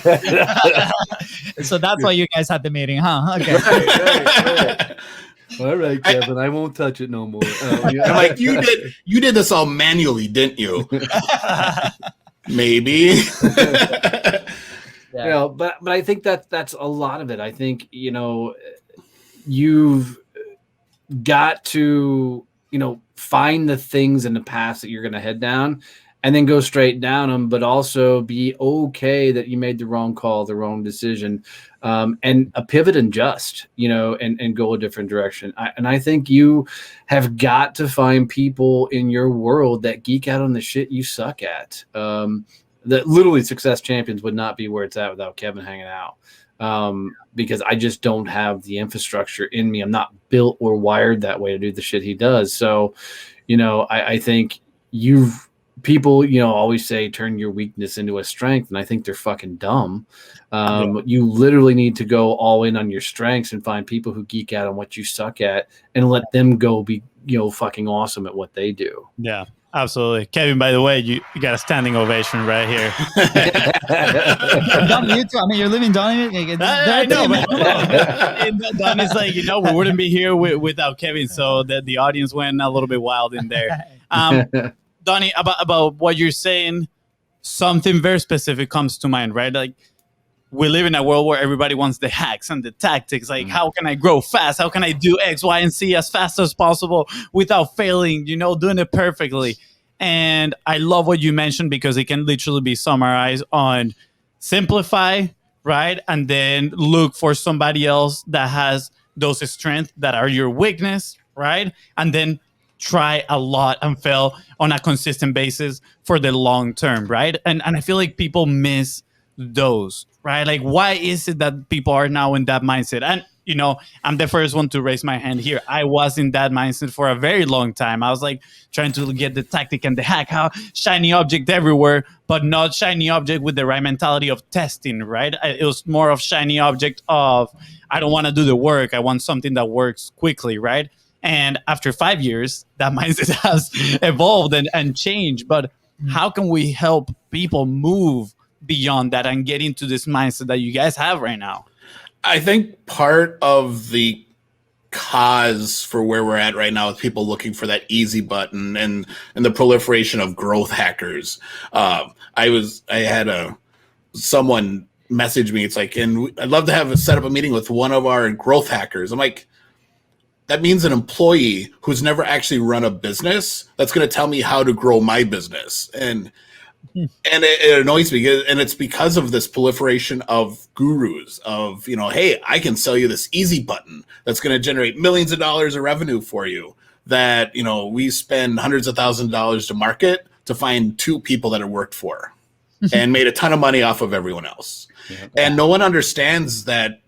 So that's why you guys had the meeting, huh? Okay. Right. All right, Kevin, I won't touch it no more. I'm like, you did this all manually, didn't you? Maybe. You know, but I think that's a lot of it. I think, you know, you've got to, you know, find the things in the past that you're going to head down and then go straight down them, but also be okay that you made the wrong call, the wrong decision, and a pivot and adjust, you know, and go a different direction. I think you have got to find people in your world that geek out on the shit you suck at. That literally Success Champions would not be where it's at without Kevin hanging out. Because I just don't have the infrastructure in me. I'm not built or wired that way to do the shit he does. So, you know, I think people, you know, always say turn your weakness into a strength, and I think they're fucking dumb. You literally need to go all in on your strengths and find people who geek out on what you suck at and let them go be, you know, fucking awesome at what they do. yeah. Absolutely. Kevin, by the way, you got a standing ovation right here. Donnie, you too. I mean, you're living Donnie. I know, but Donnie's like, you know, we wouldn't be here without Kevin, so the audience went a little bit wild in there. Donnie, about what you're saying, something very specific comes to mind, right? Like, we live in a world where everybody wants the hacks and the tactics. Like, how can I grow fast? How can I do X, Y, and Z as fast as possible without failing, you know, doing it perfectly? And I love what you mentioned because it can literally be summarized on simplify, right? And then look for somebody else that has those strengths that are your weakness, right? And then try a lot and fail on a consistent basis for the long term, right? And I feel like people miss those, right? Like, why is it that people are now in that mindset? And, you know, I'm the first one to raise my hand here. I was in that mindset for a very long time. I was like trying to get the tactic and the hack, how shiny object everywhere, but not shiny object with the right mentality of testing, right? It was more of shiny object of, I don't want to do the work. I want something that works quickly, right? And after 5 years, that mindset has evolved and changed. But how can we help people move beyond that and get into this mindset that you guys have right now? I think part of the cause for where we're at right now is people looking for that easy button and the proliferation of growth hackers. I had someone message me. It's like, and I'd love to set up a meeting with one of our growth hackers. I'm like, that means an employee who's never actually run a business that's going to tell me how to grow my business. And it annoys me, and it's because of this proliferation of gurus of, you know, hey, I can sell you this easy button that's going to generate millions of dollars of revenue for you, that, you know, we spend hundreds of thousands of dollars to market to find 2 people that it worked for and made a ton of money off of everyone else. Yeah. And no one understands that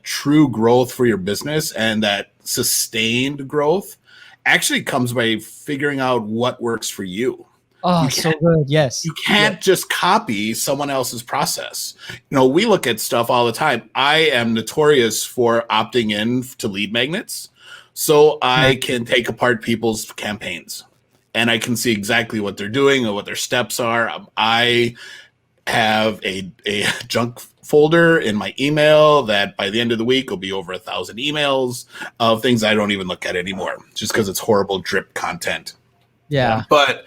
true growth for your business and that sustained growth actually comes by figuring out what works for you. Oh, so good. Yes. You can't just copy someone else's process. You know, we look at stuff all the time. I am notorious for opting in to lead magnets, so I can take apart people's campaigns and I can see exactly what they're doing and what their steps are. I have a junk folder in my email that by the end of the week will be over 1,000 emails of things I don't even look at anymore, just because it's horrible drip content. Yeah. But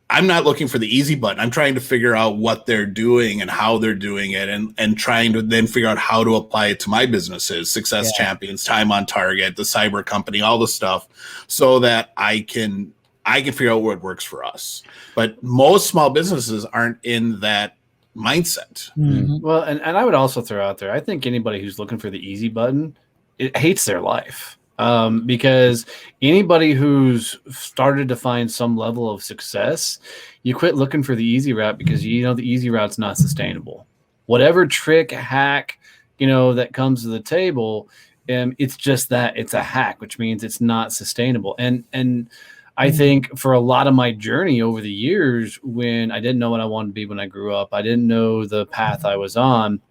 I'm not looking for the easy button. I'm trying to figure out what they're doing and how they're doing it, and trying to then figure out how to apply it to my businesses, Success Champions, Time on Target, the cyber company, all the stuff, so that I can figure out what works for us. But most small businesses aren't in that mindset. Mm-hmm. Well, and I would also throw out there, I think anybody who's looking for the easy button, it hates their life. Because anybody who's started to find some level of success, you quit looking for the easy route because you know the easy route's not sustainable. Whatever trick, hack, you know, that comes to the table, it's just that it's a hack, which means it's not sustainable. And I think for a lot of my journey over the years, when I didn't know what I wanted to be when I grew up, I didn't know the path I was on.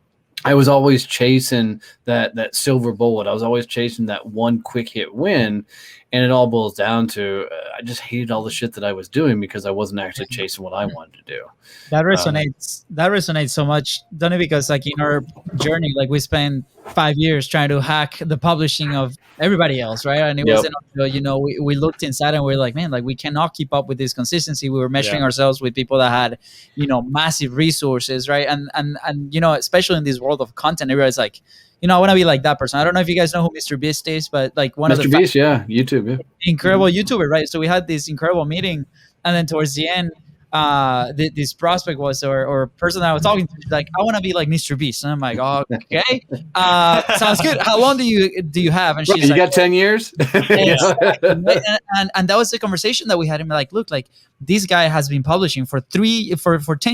I was always chasing that silver bullet. I was always chasing that one quick hit win. And it all boils down to I just hated all the shit that I was doing because I wasn't actually chasing what I wanted to do. That resonates. That resonates so much, Donnie, because like in our journey, like we spent 5 years trying to hack the publishing of everybody else, right? And it wasn't until, we looked inside and we are like, man, like we cannot keep up with this consistency. We were measuring ourselves with people that had, massive resources, right? And especially in this world of content, everybody's like, I want to be like that person. I don't know if you guys know who Mr. Beast is, but like one of the Beast, YouTube, incredible YouTuber, right? So we had this incredible meeting, and then towards the end, this prospect was or person that I was talking to, she's like, I want to be like Mr. Beast, and I'm like, okay, sounds good. How long do you have? And she's you like, got 10 years. and that was the conversation that we had. And we're like, look, like this guy has been publishing for 10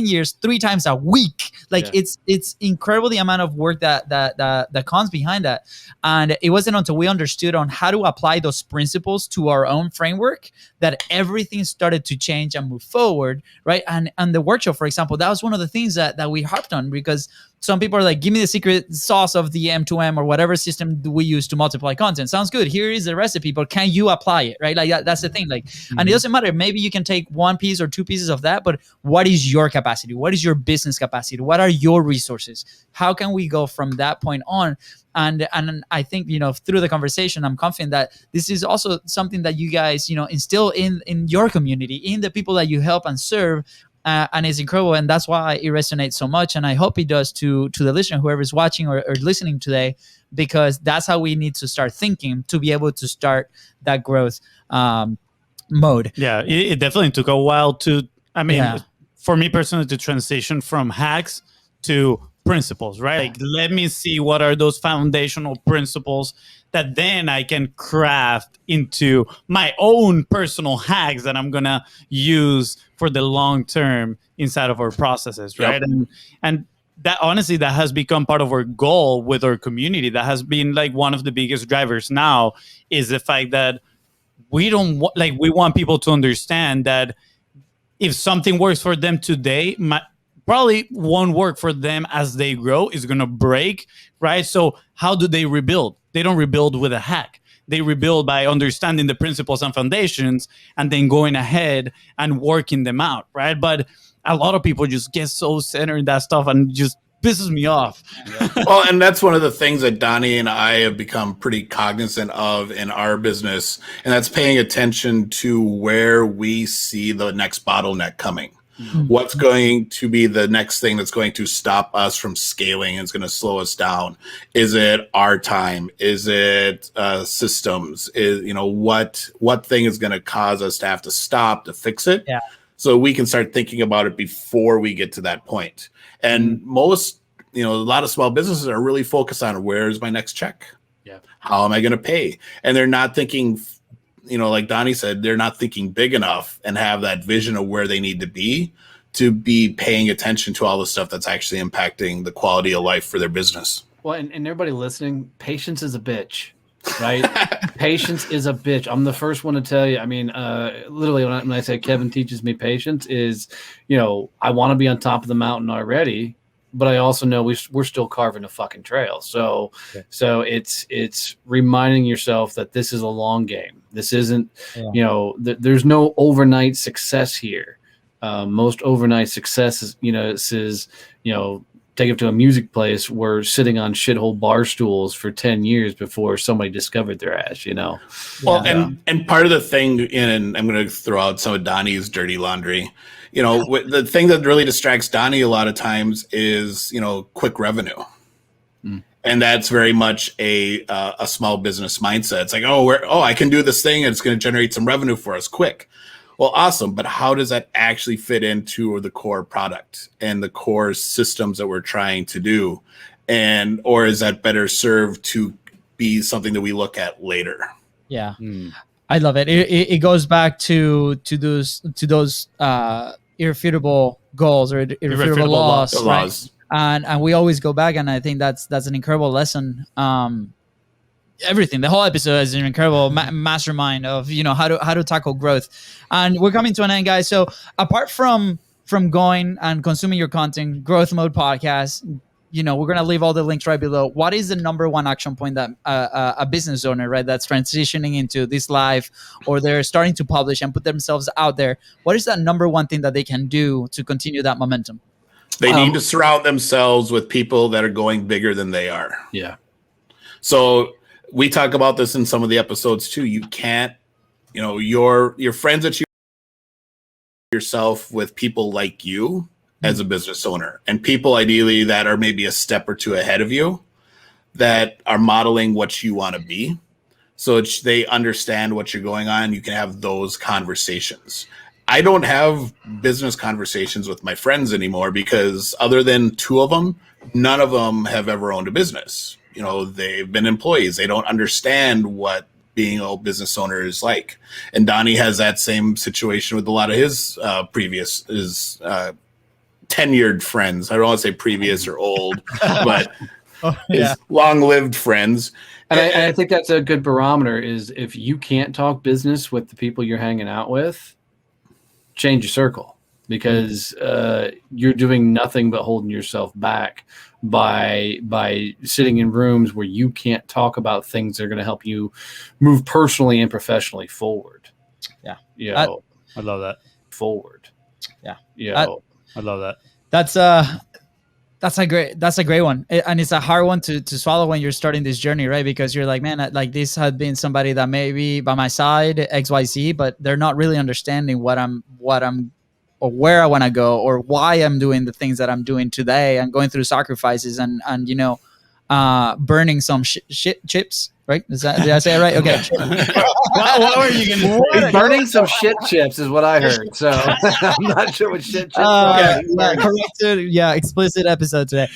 years, 3 times a week. Like it's incredible the amount of work that comes behind that. And it wasn't until we understood on how to apply those principles to our own framework that everything started to change and move forward, right? And the workshop, for example, that was one of the things that we harped on, because some people are like, give me the secret sauce of the M2M or whatever system we use to multiply content. Sounds good. Here is the recipe, but can you apply it, right? Like that's the thing. Like, and it doesn't matter. Maybe you can take 1 piece or 2 pieces of that, but what is your capacity? What is your business capacity? What are your resources? How can we go from that point on? And I think, through the conversation, I'm confident that this is also something that you guys, instill in your community, in the people that you help and serve. And it's incredible. And that's why it resonates so much. And I hope it does to the listener, whoever's watching or listening today, because that's how we need to start thinking to be able to start that growth mode. Yeah, it definitely took a while for me personally, to transition from hacks to principles, right? Like, let me see what are those foundational principles that then I can craft into my own personal hacks that I'm gonna use for the long term inside of our processes, right? And that, honestly, that has become part of our goal with our community. That has been like one of the biggest drivers now, is the fact that we want people to understand that if something works for them today, probably won't work for them as they grow, is going to break, right? So how do they rebuild? They don't rebuild with a hack. They rebuild by understanding the principles and foundations and then going ahead and working them out, right? But a lot of people just get so centered in that stuff and just pisses me off. Well, and that's one of the things that Donnie and I have become pretty cognizant of in our business, and that's paying attention to where we see the next bottleneck coming. What's going to be the next thing that's going to stop us from scaling and it's going to slow us down? Is it our time? Is it systems? What thing is going to cause us to have to stop to fix it? Yeah. So we can start thinking about it before we get to that point. And most, a lot of small businesses are really focused on, where's my next check? Yeah. How am I going to pay? And they're not thinking, like Donnie said, they're not thinking big enough and have that vision of where they need to be paying attention to all the stuff that's actually impacting the quality of life for their business. Well, and everybody listening, patience is a bitch, right? Patience is a bitch. I'm the first one to tell you. I mean, literally, when I say Kevin teaches me patience, is, I want to be on top of the mountain already, but I also know we're still carving a fucking trail. So it's reminding yourself that this is a long game. This isn't, there's no overnight success here. Most overnight success is, take it to a music place, we're sitting on shithole bar stools for 10 years before somebody discovered their ass, Well, and part of the thing, and I'm going to throw out some of Donnie's dirty laundry, the thing that really distracts Donnie a lot of times is, quick revenue. And that's very much a small business mindset. It's like, I can do this thing and it's going to generate some revenue for us quick. Well, awesome. But how does that actually fit into the core product and the core systems that we're trying to do? Or is that better served to be something that we look at later? Yeah. I love it. It goes back to those irrefutable goals or irrefutable laws. Right? And we always go back, and I think that's an incredible lesson. everything. The whole episode is an incredible mastermind of how to tackle growth. And we're coming to an end, guys. So apart from going and consuming your content, Growth Mode Podcast, we're gonna leave all the links right below. What is the number one action point that a business owner, right, that's transitioning into this life, or they're starting to publish and put themselves out there? What is that number one thing that they can do to continue that momentum? They need to surround themselves with people that are going bigger than they are. Yeah. So we talk about this in some of the episodes too. You can't, your friends that you yourself with people like you as a business owner, and people ideally that are maybe a step or two ahead of you that are modeling what you want to be. So they understand what you're going on. You can have those conversations. I don't have business conversations with my friends anymore because other than two of them, none of them have ever owned a business. They've been employees. They don't understand what being a business owner is like. And Donnie has that same situation with a lot of his tenured friends. I don't want to say previous or old, but his long-lived friends. And I think that's a good barometer is if you can't talk business with the people you're hanging out with, change your circle, because you're doing nothing but holding yourself back by sitting in rooms where you can't talk about things that are going to help you move personally and professionally forward. Yeah. I love that. Forward. Yeah. I love that. That's a great one, and it's a hard one to swallow when you're starting this journey, right? Because you're like, man, like this had been somebody that may be by my side, XYZ, but they're not really understanding what I'm or where I want to go or why I'm doing the things that I'm doing today, and going through sacrifices and burning some shit chips. Right? Did I say it right? Okay. What were you going to say? Burning some shit chips is what I heard. So I'm not sure what shit chips are. Corrected. Yeah, explicit episode today.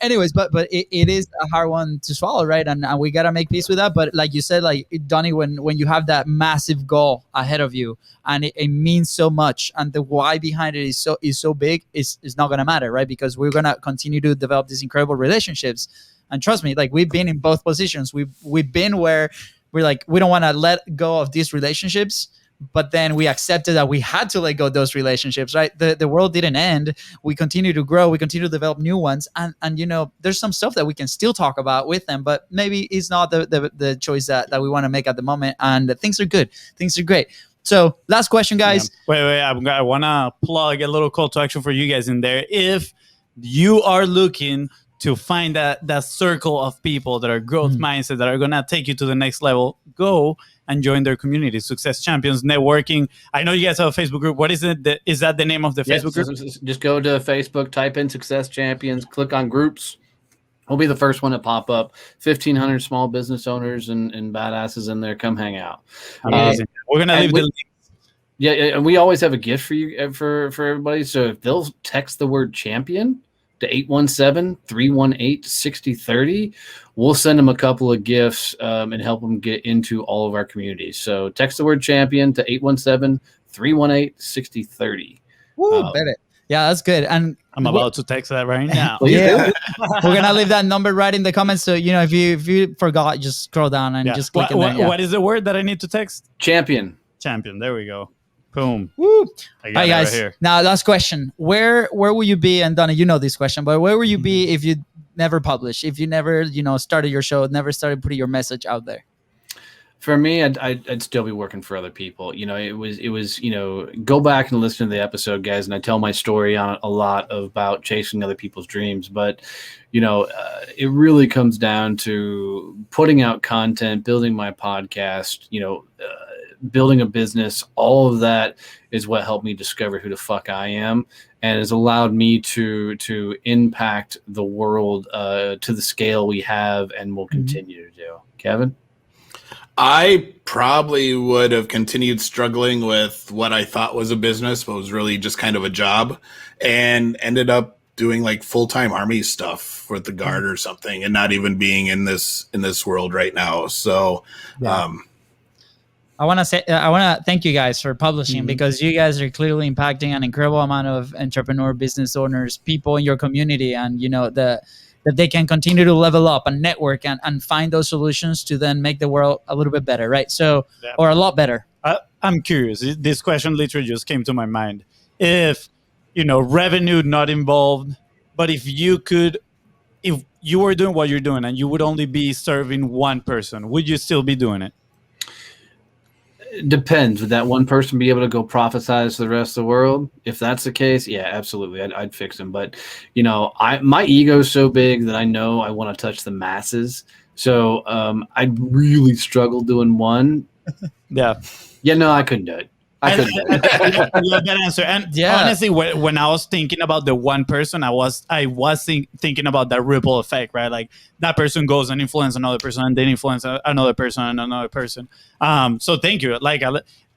Anyways, but it is a hard one to swallow, right? And we got to make peace with that. But like you said, like Donnie, when you have that massive goal ahead of you and it means so much and the why behind it is so big, it's not going to matter, right? Because we're going to continue to develop these incredible relationships. And trust me, like we've been in both positions. We've been where we're like, we don't want to let go of these relationships, but then we accepted that we had to let go of those relationships, right? The world didn't end. We continue to grow. We continue to develop new ones. And there's some stuff that we can still talk about with them, but maybe it's not the choice that we want to make at the moment. And things are good. Things are great. So last question, guys. Yeah. Wait. I want to plug a little call to action for you guys in there. If you are looking to find that circle of people that are growth mindset, that are going to take you to the next level, go and join their community, Success Champions Networking. I know you guys have a Facebook group. What is it? Is that the name of the Facebook group? Just go to Facebook, type in Success Champions, click on groups. We'll be the first one to pop up. 1,500 small business owners and badasses in there. Come hang out. Amazing. We're going to leave the link. Yeah, and we always have a gift for you, for everybody. So if they'll text the word champion to 817-318-6030, we'll send them a couple of gifts and help them get into all of our communities. So text the word champion to 817-318-6030. Woo, baby. Yeah, that's good. And I'm about to text that right now. Yeah, we're gonna leave that number right in the comments. So if you forgot, just scroll down and just click it. What is the word that I need to text? Champion. There we go. Boom. Woo. I got All right, guys. Right here. Now, last question. Where will you be? And Donnie, you know this question, but where will you be if you never publish? If you never, started your show, never started putting your message out there? For me, I'd still be working for other people. It was go back and listen to the episode, guys, and I tell my story on a lot about chasing other people's dreams. But it really comes down to putting out content, building my podcast, building a business. All of that is what helped me discover who the fuck I am, and has allowed me to impact the world to the scale we have and will continue to do. Kevin? I probably would have continued struggling with what I thought was a business, but was really just kind of a job, and ended up doing like full-time Army stuff with the Guard or something, and not even being in this world right now. So, I want to thank you guys for publishing, because you guys are clearly impacting an incredible amount of entrepreneur business owners, people in your community. And, that they can continue to level up and network and find those solutions to then make the world a little bit better, right? So, or a lot better. I'm curious. This question literally just came to my mind. If, revenue not involved, but if you were doing what you're doing and you would only be serving one person, would you still be doing it? It depends. Would that one person be able to go prophesize to the rest of the world? If that's the case, yeah, absolutely. I'd fix him. But, my ego is so big that I know I want to touch the masses. So I'd really struggle doing one. Yeah. Yeah, no, I couldn't do it. I love that answer. And honestly, when I was thinking about the one person, I was thinking about that ripple effect, right? Like that person goes and influence another person, and then influence another person and another person. So thank you. Like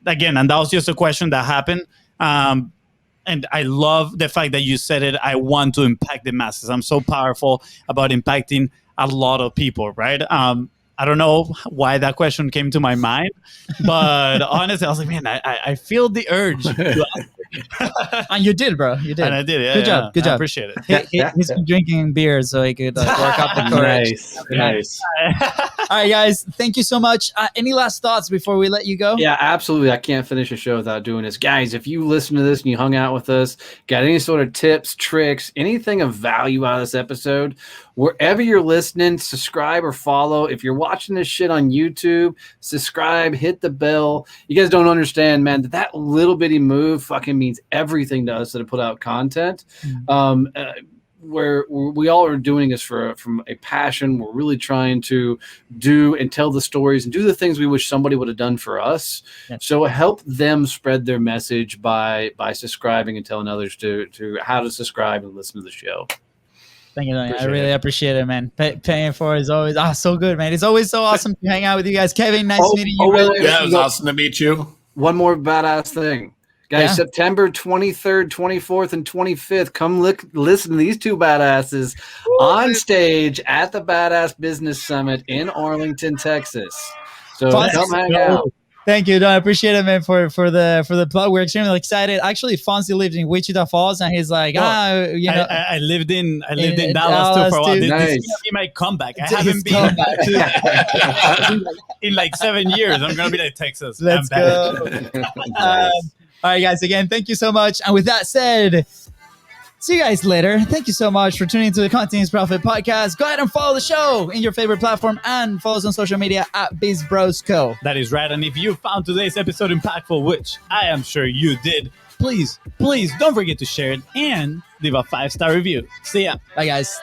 again, and that was just a question that happened. And I love the fact that you said it. I want to impact the masses. I'm so powerful about impacting a lot of people, right? I don't know why that question came to my mind, but honestly, I was like, man, I feel the urge. And you did, bro. You did. And I did. Yeah, Good job. Good job. I appreciate it. He's been drinking beer so he could work up the courage. Nice. All right, guys. Thank you so much. Any last thoughts before we let you go? Yeah, absolutely. I can't finish a show without doing this. Guys, if you listen to this and you hung out with us, got any sort of tips, tricks, anything of value out of this episode, wherever you're listening, subscribe or follow. If you're watching this shit on YouTube, subscribe, hit the bell. You guys don't understand, man, that little bitty move fucking means everything to us that put out content. Where we all are doing this from a passion. We're really trying to do and tell the stories and do the things we wish somebody would have done for us. Yeah. So help them spread their message by subscribing and telling others to how to subscribe and listen to the show. Thank you, Donnie. I really appreciate it, man. Paying for it is always so good, man. It's always so awesome to hang out with you guys. Kevin, nice meeting you. Yeah, it was awesome to meet you. One more badass thing. Guys, September 23rd, 24th, and 25th, come listen to these two badasses on stage at the Badass Business Summit in Arlington, Texas. So come hang out. Thank you, Don. I appreciate it, man, for the plug. We're extremely excited. Actually, FONZI lived in Wichita Falls, and he's like, I lived in Dallas too for a while. Nice. This is gonna be my comeback. I haven't been in like 7 years. I'm gonna be like Texas. Let's go. All right, guys. Again, thank you so much. And with that said, see you guys later. Thank you so much for tuning into the Continuous Profit Podcast. Go ahead and follow the show in your favorite platform and follow us on social media at BIZBROS Co. That is right. And if you found today's episode impactful, which I am sure you did, please don't forget to share it and leave a 5-star review. See ya. Bye, guys.